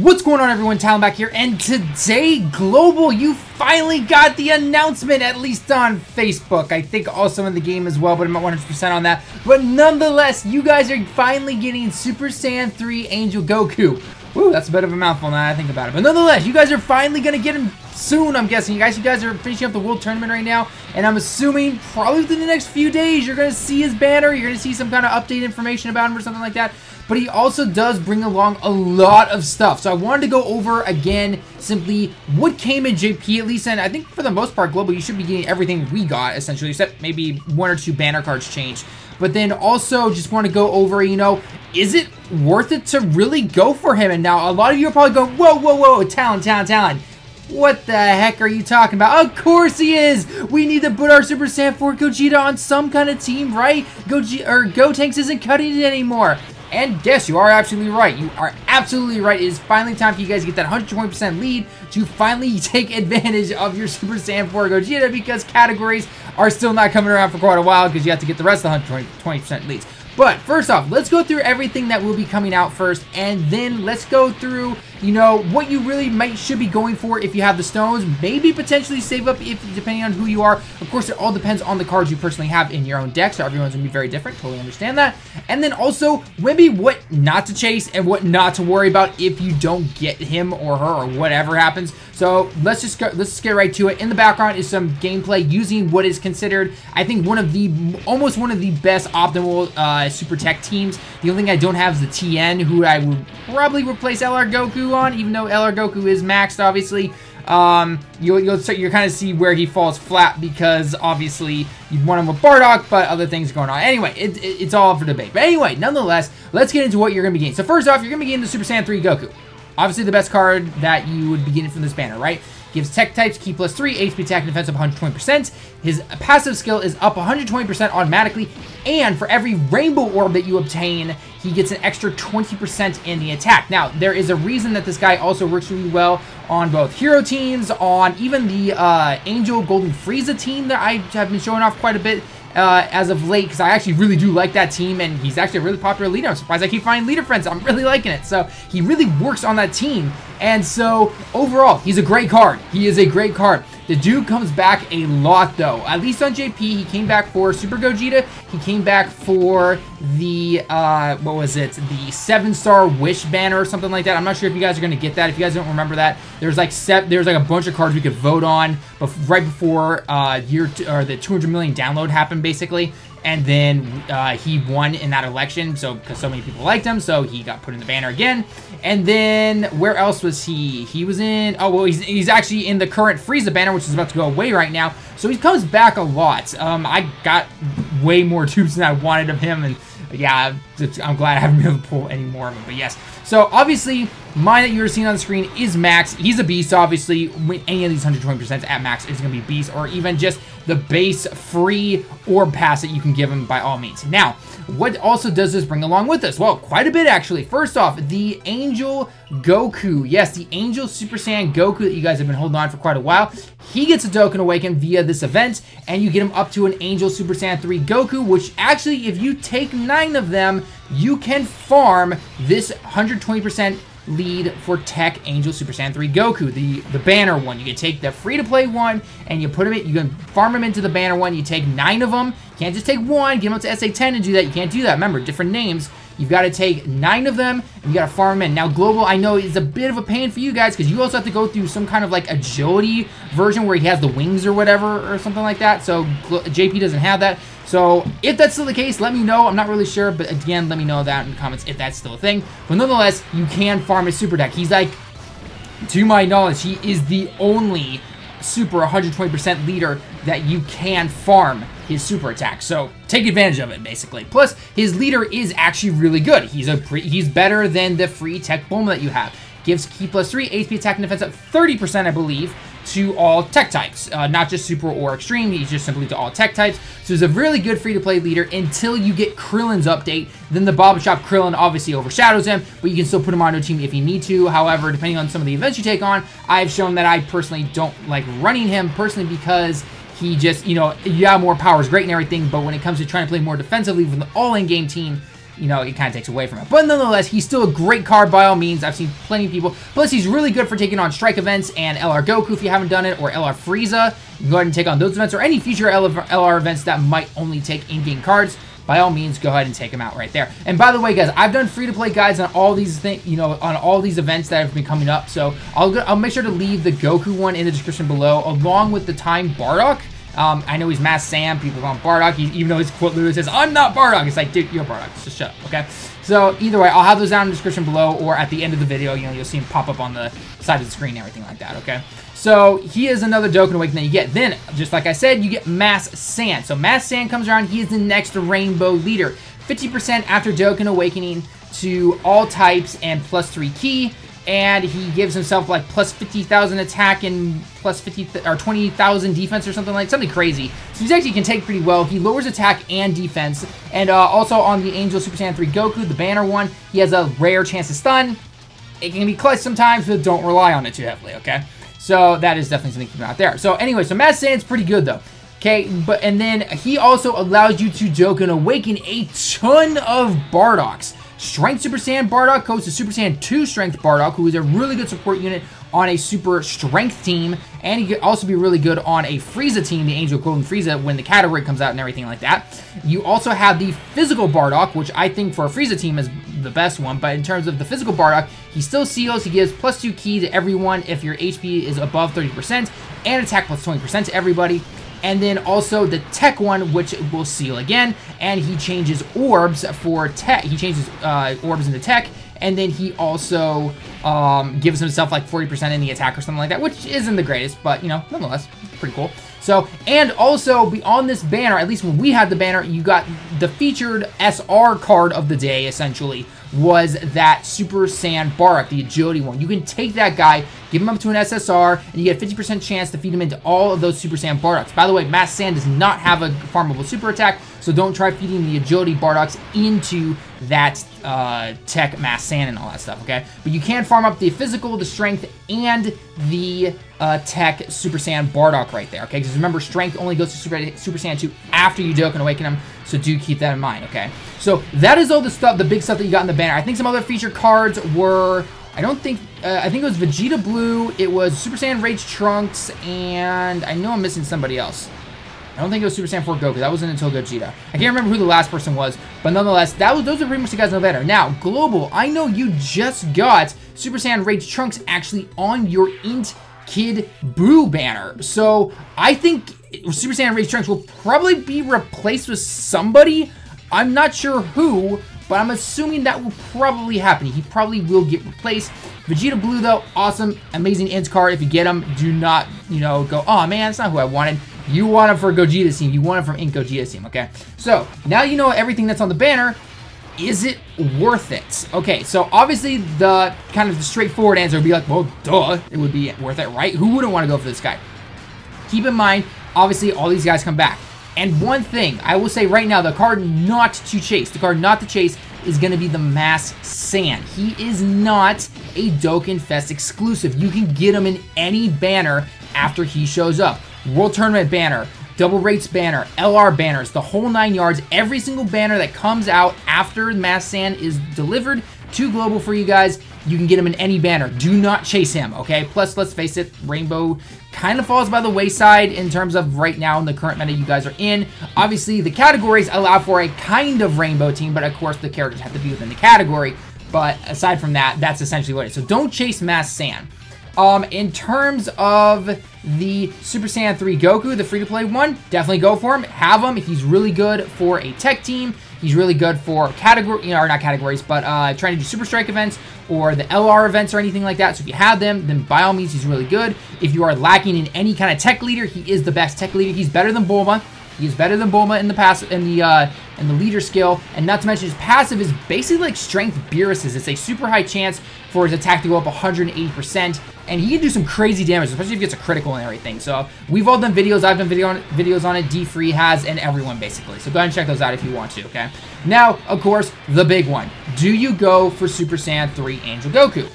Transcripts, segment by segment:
What's going on, everyone? Talon back here, and today, Global, you finally got the announcement, at least on Facebook. I think also in the game as well, but I'm not 100% on that. But nonetheless, you guys are finally getting Super Saiyan 3 Angel Goku. Woo, that's a bit of a mouthful now that I think about it. But nonetheless, you guys are finally going to get him soon, I'm guessing. You guys are finishing up the World Tournament right now, and I'm assuming probably within the next few days, you're going to see his banner. You're going to see some kind of update information about him or something like that. But he also does bring along a lot of stuff. So I wanted to go over, again, simply what came in JP, at least. And I think for the most part, Global, you should be getting everything we got, essentially, except maybe one or two banner cards changed. But then also just want to go over, you know, is it worth it to really go for him? And now a lot of you are probably going, whoa, whoa, whoa, Talon. What the heck are you talking about? Of course he is! We need to put our Super Saiyan 4 Gogeta on some kind of team, right? Gotenks isn't cutting it anymore. And yes, you are absolutely right. You are absolutely right. It is finally time for you guys to get that 120% lead to finally take advantage of your Super Saiyan 4 Gogeta, because categories are still not coming around for quite a while because you have to get the rest of the 120% leads. But first off, let's go through everything that will be coming out first, and then let's go through, you know, what you really should be going for if you have the stones. Maybe potentially save up if depending on who you are. Of course, it all depends on the cards you personally have in your own deck, so everyone's gonna be very different. Totally understand that. And then also maybe what not to chase and what not to worry about if you don't get him or her or whatever happens. So let's just get right to it. In the background is some gameplay using what is considered, I think, almost one of the best optimal Super Teq teams. The only thing I don't have is the TN, who I would probably replace LR Goku on, even though LR Goku is maxed, obviously. You'll kind of see where he falls flat, because obviously you'd want him with Bardock, but other things going on. Anyway, it's all up for debate. But anyway, nonetheless, let's get into what you're going to be getting. So first off, you're going to be getting the Super Saiyan 3 Goku. Obviously the best card that you would be getting from this banner, right? Gives Tech types Ki +3, HP attack and defense up 120%. His passive skill is up 120% automatically, and for every rainbow orb that you obtain, he gets an extra 20% in the attack. Now, there is a reason that this guy also works really well on both hero teams, on even the Angel Golden Frieza team that I have been showing off quite a bit as of late, because I actually really do like that team, and he's actually a really popular leader. I'm surprised I keep finding leader friends. I'm really liking it. So he really works on that team, and so overall, he's a great card. He is a great card. The dude comes back a lot, though. At least on JP, he came back for Super Gogeta. He came back for the, what was it? The 7-star Wish banner or something like that. I'm not sure if you guys are going to get that. If you guys don't remember that, there's like a bunch of cards we could vote on right before the 200 million download happened, basically. And then he won in that election, so because so many people liked him, so he got put in the banner again. And then where else was he? He was in, oh well, he's actually in the current Frieza banner, which is about to go away right now. So he comes back a lot. I got way more tubes than I wanted of him, and yeah, I'm glad I haven't been able to pull any more of them. But yes, so obviously mine that you're seeing on the screen is max. He's a beast, obviously. With any of these 120% at max is going to be beast, or even just the base free orb pass that you can give him by all means. Now, what also does this bring along with us? Well, quite a bit actually. First off, the Angel Goku. Yes, the Angel Super Saiyan Goku that you guys have been holding on for quite a while. He gets a Dokkan Awaken via this event, and you get him up to an Angel Super Saiyan 3 Goku, which actually, if you take 9 of them, you can farm this 120% lead for Teq Angel Super Saiyan 3 Goku, the banner one. You can take the free-to-play one, and you put him in, you can farm him into the banner one. You take 9 of them. You can't just take 1, get him up to SA10 and do that. You can't do that. Remember, different names. You've got to take 9 of them, and you got to farm them in. Now, Global, I know, is a bit of a pain for you guys, because you also have to go through some kind of, like, agility version where he has the wings or whatever, or something like that. So, JP doesn't have that. So, if that's still the case, let me know. I'm not really sure, but again, let me know that in the comments if that's still a thing. But nonetheless, you can farm his super deck. He's like, to my knowledge, he is the only super 120% leader that you can farm his super attack. So, take advantage of it, basically. Plus, his leader is actually really good. He's better than the free Teq Bulma that you have. Gives Ki +3, HP attack and defense up 30%, I believe, to all Teq types, not just Super or Extreme. He's just simply to all Teq types. So he's a really good free-to-play leader until you get Krillin's update. Then the Bob Shop Krillin obviously overshadows him, but you can still put him on your team if you need to. However, depending on some of the events you take on, I've shown that I personally don't like running him personally, because he just, you know, yeah, more power is great and everything, but when it comes to trying to play more defensively with an all-in-game team, you know, it kind of takes away from it. But nonetheless, he's still a great card by all means. I've seen plenty of people. Plus, he's really good for taking on Strike events and LR Goku if you haven't done it, or LR Frieza. You can go ahead and take on those events, or any future LR events that might only take in-game cards. By all means, go ahead and take them out right there. And by the way, guys, I've done free-to-play guides on all these things, you know, on all these events that have been coming up. So I'll make sure to leave the Goku one in the description below, along with the Time Bardock. I know he's Mass Sam. People call him Bardock. Even though his quote literally says, "I'm not Bardock." It's like, dude, you're Bardock. Just shut up, okay? So either way, I'll have those down in the description below, or at the end of the video, you know, you'll see him pop up on the side of the screen and everything like that, okay? So he is another Dokkan Awakening that you get. Then, just like I said, you get Mass Sand. So Mass Sand comes around. He is the next Rainbow Leader. 50% after Dokkan Awakening to all types and +3 ki. And he gives himself like plus 50,000 attack and plus 20,000 defense or something crazy. So he actually can take pretty well. He lowers attack and defense. And also on the Angel Super Saiyan 3 Goku, the banner one, he has a rare chance to stun. It can be clutch sometimes, but don't rely on it too heavily, okay? So that is definitely something to keep out there. So anyway, so Mass Saiyan's pretty good though. Okay, and then he also allows you to Dokkan Awaken a ton of Bardocks. Strength Super Saiyan Bardock goes to Super Saiyan 2 Strength Bardock, who is a really good support unit on a Super Strength team, and he could also be really good on a Frieza team, the Angel Golden Frieza, when the category comes out and everything like that. You also have the Physical Bardock, which I think for a Frieza team is the best one, but in terms of the Physical Bardock, he still seals. He gives +2 ki to everyone if your HP is above 30%, and attack +20% to everybody. And then also the Teq one, which will seal again, and he changes orbs for Teq. He changes orbs into Teq, and then he also gives himself like 40% in the attack or something like that, which isn't the greatest, but you know, nonetheless, pretty cool. So, and also beyond this banner, at least when we had the banner, you got the featured SR card of the day, essentially, was that Super Saiyan Bardock, the agility one. You can take that guy, give him up to an SSR, and you get a 50% chance to feed him into all of those Super Saiyan Bardocks. By the way, Mass Sand does not have a farmable super attack, so don't try feeding the agility Bardocks into that Teq Mass Sand and all that stuff, okay? But you can farm up the physical, the strength, and the Teq Super Saiyan Bardock right there, okay? Because remember, strength only goes to Super Saiyan 2 after you Dokkan Awaken him, so do keep that in mind, okay? So that is all the stuff, the big stuff that you got in the banner. I think some other featured cards were, I think it was Vegeta Blue, it was Super Saiyan Rage Trunks, and I know I'm missing somebody else. I don't think it was Super Saiyan 4 Goku. That wasn't until Gogeta. I can't remember who the last person was, but nonetheless, those are pretty much the guys in the banner. Now, Global, I know you just got Super Saiyan Rage Trunks actually on your Int Kid Buu banner. So I think Super Saiyan Rage Trunks will probably be replaced with somebody. I'm not sure who, but I'm assuming that will probably happen. He probably will get replaced. Vegeta Blue, though, awesome, amazing Int card. If you get him, do not, you know, go, oh man, that's not who I wanted. You want him for Gogeta's team. You want him from Int Gogeta's team, okay? So, now you know everything that's on the banner. Is it worth it? Okay, so obviously the kind of the straightforward answer would be like, well, duh, it would be worth it, right? Who wouldn't want to go for this guy? Keep in mind, obviously, all these guys come back. And one thing, I will say right now, the card not to chase, is going to be the Mass Sand. He is not a Dokkan Fest exclusive. You can get him in any banner after he shows up. World Tournament banner, Double Rates banner, LR banners, the whole 9 yards. Every single banner that comes out after Mass Sand is delivered to Global for you guys, you can get him in any banner. Do not chase him, okay? Plus, let's face it, Rainbow kind of falls by the wayside in terms of right now in the current meta you guys are in. Obviously, the categories allow for a kind of Rainbow team, but of course, the characters have to be within the category. But aside from that, that's essentially what it is. So don't chase Mass Sand. In terms of the Super Saiyan 3 Goku, the free-to-play one, definitely go for him. Have him. He's really good for a Teq team. He's really good for category, you know, or not categories, but trying to do Super Strike events or the LR events or anything like that. So if you have them, then by all means, he's really good. If you are lacking in any kind of Teq leader, he is the best Teq leader. He's better than Bulma. He's better than Bulma in the passive, in the leader skill, and not to mention his passive is basically like Strength Beerus's. It's a super high chance for his attack to go up 180%, and he can do some crazy damage, especially if he gets a critical and everything. So we've all done videos. I've done videos on it. D-Free has, and everyone basically. So go ahead and check those out if you want to. Okay. Now, of course, the big one: do you go for Super Saiyan 3 Angel Goku?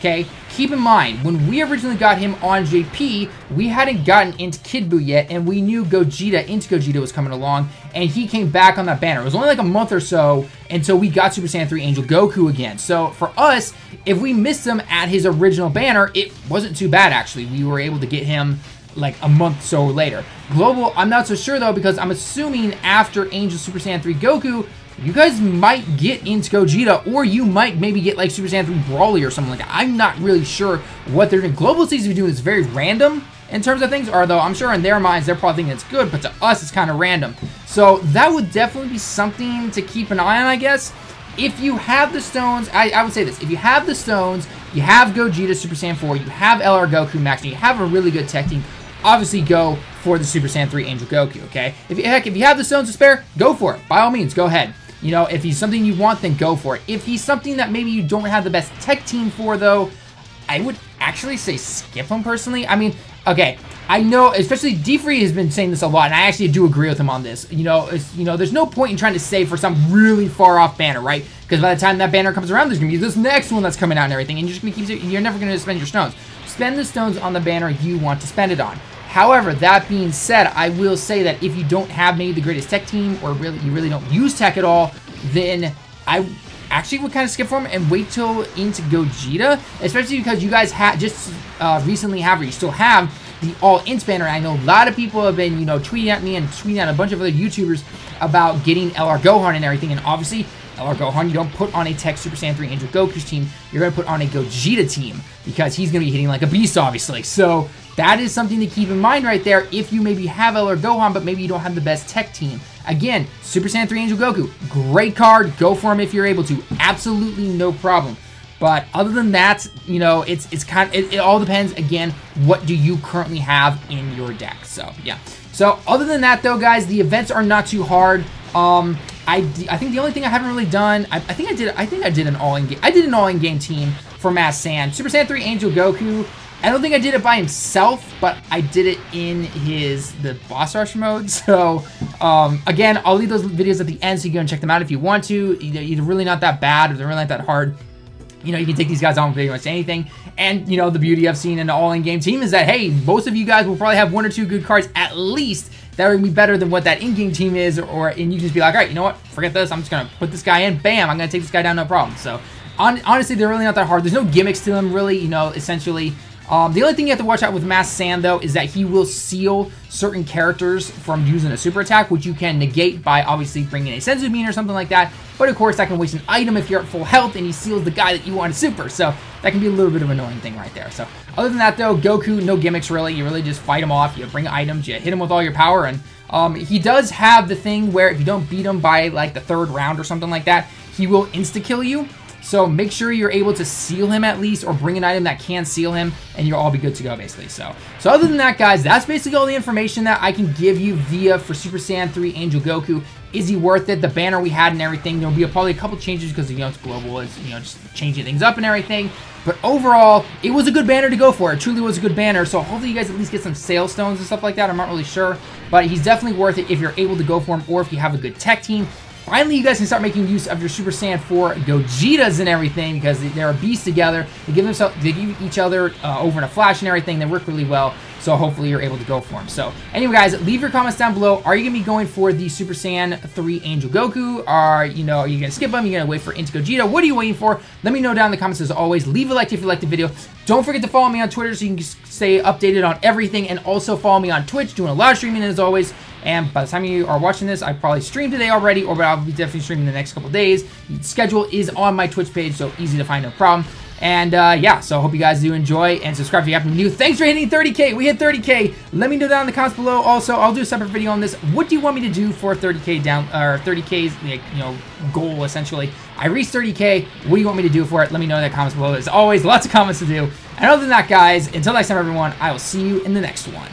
okay? Keep in mind, when we originally got him on JP, we hadn't gotten into Kid Buu yet, and we knew Gogeta, into Gogeta was coming along, and he came back on that banner. It was only like a month or so until we got Super Saiyan 3 Angel Goku again. So for us, if we missed him at his original banner, it wasn't too bad, actually. We were able to get him like a month or so later. Global, I'm not so sure though, because I'm assuming after Angel Super Saiyan 3 Goku, you guys might get into Gogeta, or you might maybe get like Super Saiyan 3 Broly or something like that. I'm not really sure what they're doing. Global seems to be doing is very random in terms of things, although I'm sure in their minds they're probably thinking it's good, but to us it's kind of random. So that would definitely be something to keep an eye on, I guess. If you have the stones, I would say this, if you have the stones, you have Gogeta Super Saiyan 4, you have LR Goku Max, and you have a really good tech team, obviously go for the Super Saiyan 3 Angel Goku, okay? If you have the stones to spare, go for it. By all means, go ahead. You know, if he's something you want, then go for it. If he's something that maybe you don't have the best tech team for, though, I would actually say skip him personally. I mean, okay, I know, especially D-Free has been saying this a lot, and I actually do agree with him on this. You know, there's no point in trying to save for some really far off banner, right? Because by the time that banner comes around, there's gonna be this next one that's coming out and everything, and you're just gonna keep, you're never gonna spend your stones. Spend the stones on the banner you want to spend it on. However, that being said, I will say that if you don't have maybe the greatest tech team, or you really don't use tech at all, then I actually would kind of skip for him and wait till into Gogeta, especially because you guys just recently have, or you still have, the All-Ins banner. I know a lot of people have been, you know, tweeting at me and tweeting at a bunch of other YouTubers about getting LR Gohan and everything, and obviously, LR Gohan, you don't put on a Teq Super Saiyan 3 Angel Goku's team, you're going to put on a Gogeta team, because he's going to be hitting like a beast, obviously. So that is something to keep in mind right there if you maybe have LR Gohan, but maybe you don't have the best tech team. Again, Super Saiyan 3 Angel Goku, great card, go for him if you're able to, absolutely no problem. But other than that, you know, it all depends, again, what do you currently have in your deck. So, yeah. So, other than that, though, guys, the events are not too hard. I think the only thing I haven't really done, I think I did an all-in-game team for Mass Saiyan. Super Saiyan 3 Angel Goku, I don't think I did it by himself, but I did it in the boss rush mode. So, again, I'll leave those videos at the end so you can go and check them out if you want to. They're really not that bad, or they're really not that hard. You know, you can take these guys on with pretty much anything. And, you know, the beauty of seeing an all-in-game team is that, hey, most of you guys will probably have 1 or 2 good cards at least that are going to be better than what that in-game team is, and you can just be like, all right, you know what, forget this, I'm just going to put this guy in, bam, I'm going to take this guy down, no problem. So, honestly, they're really not that hard. There's no gimmicks to them, really, you know, essentially. The only thing you have to watch out with Mass Saiyan, though, is that he will seal certain characters from using a super attack, which you can negate by obviously bringing a Senzu Bean or something like that. But of course, that can waste an item if you're at full health and he seals the guy that you want to super. So that can be a little bit of an annoying thing right there. So other than that, though, Goku, no gimmicks really. You really just fight him off. You bring items. You hit him with all your power. And he does have the thing where if you don't beat him by like the 3rd round or something like that, he will insta-kill you. So make sure you're able to seal him at least, or bring an item that can seal him, and you'll all be good to go, basically. So other than that, guys, that's basically all the information that I can give you for Super Saiyan 3 Angel Goku. Is he worth it? The banner we had and everything, there'll be probably a couple changes because, you know, it's global, it's, you know, just changing things up and everything. But overall, it was a good banner to go for. It truly was a good banner. So hopefully you guys at least get some sale stones and stuff like that. I'm not really sure, but he's definitely worth it if you're able to go for him, or if you have a good tech team. Finally, you guys can start making use of your Super Saiyan 4 Gogetas and everything, because they're a beast together. They give each other over in a flash and everything. They work really well. So hopefully you're able to go for them. So anyway, guys, leave your comments down below. Are you going to be going for the Super Saiyan 3 Angel Goku? Are you going to skip them? Are you going to wait for Into Gogeta? What are you waiting for? Let me know down in the comments as always. Leave a like if you liked the video. Don't forget to follow me on Twitter so you can stay updated on everything. And also follow me on Twitch, doing a lot of streaming as always. And by the time you are watching this, I probably streamed today already, but I'll be definitely streaming the next couple days. The schedule is on my Twitch page, so easy to find, no problem. And yeah, so I hope you guys do enjoy, and subscribe if you happen to be new. Thanks for hitting 30K. We hit 30K. Let me know down in the comments below. Also, I'll do a separate video on this. What do you want me to do for 30K down, or 30K's, like, you know, goal essentially? I reached 30K. What do you want me to do for it? Let me know in the comments below. As always, lots of comments to do. And other than that, guys, until next time, everyone, I will see you in the next one.